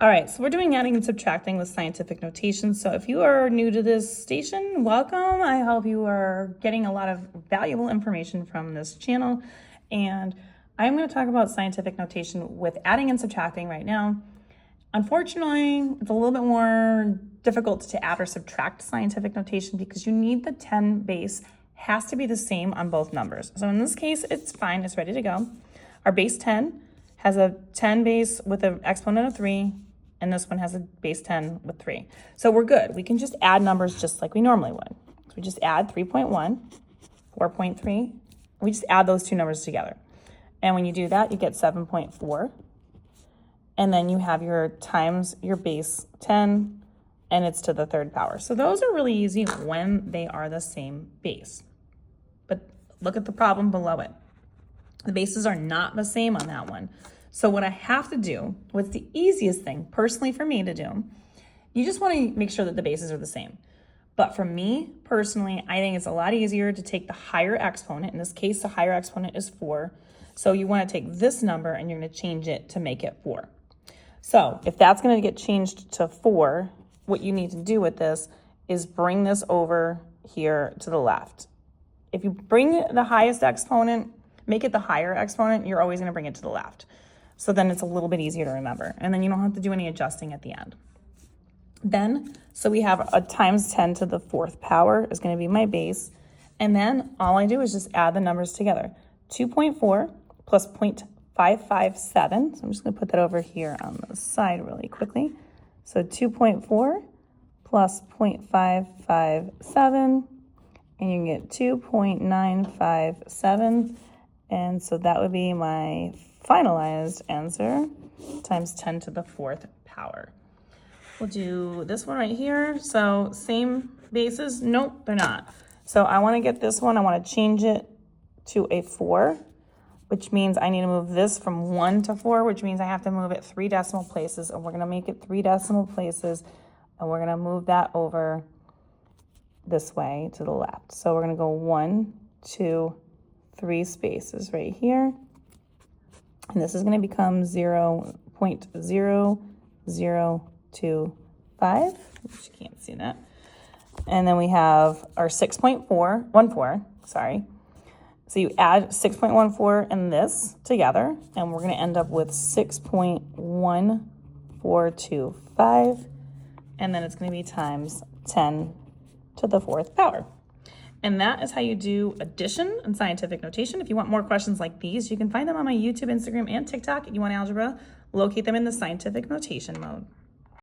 All right, so we're doing adding and subtracting with scientific notation. So if you are new to this station, welcome. I hope you are getting a lot of valuable information from this channel. And I'm going to talk about scientific notation with adding and subtracting right now. Unfortunately, it's a little bit more difficult to add or subtract scientific notation because you need the 10 base has to be the same on both numbers. So in this case, it's fine, it's ready to go. Our base 10 has a 10 base with an exponent of 3, and this one has a base 10 with 3. So we're good. We can just add numbers just like we normally would. So we just add 3.1, 4.3. We just add those two numbers together. And when you do that, you get 7.4. And then you have your times your base 10, and it's to the third power. So those are really easy when they are the same base. But look at the problem below it. The bases are not the same on that one. So what I have to do, what's the easiest thing personally for me to do, you just want to make sure that the bases are the same. But for me personally, I think it's a lot easier to take the higher exponent. In this case, the higher exponent is 4. So you want to take this number and you're going to change it to make it 4. So if that's going to get changed to 4, what you need to do with this is bring this over here to the left. If you bring the highest exponent, make it the higher exponent, you're always going to bring it to the left. So then it's a little bit easier to remember. And then you don't have to do any adjusting at the end. Then, so we have a times 10 to the 4th power is going to be my base. And then all I do is just add the numbers together. 2.4 plus 0.557. So I'm just going to put that over here on the side really quickly. So 2.4 plus 0.557. And you can get 2.957. And so that would be my finalized answer times 10 to the 4th power. We'll do this one right here. So same bases? Nope, they're not. So I want to get this one. I want to change it to a 4, which means I need to move this from 1 to 4, which means I have to move it 3 decimal places. And we're going to make it 3 decimal places. And we're going to move that over this way to the left. So we're going to go 1, 2, 3 right here. And this is going to become 0.0025, which you can't see that. And then we have our 6.414, sorry. So you add 6.14 and this together, and we're going to end up with 6.1425. And then it's going to be times 10 to the 4th power. And that is how you do addition and scientific notation. If you want more questions like these, you can find them on my YouTube, Instagram, and TikTok. You want algebra, locate them in the scientific notation mode.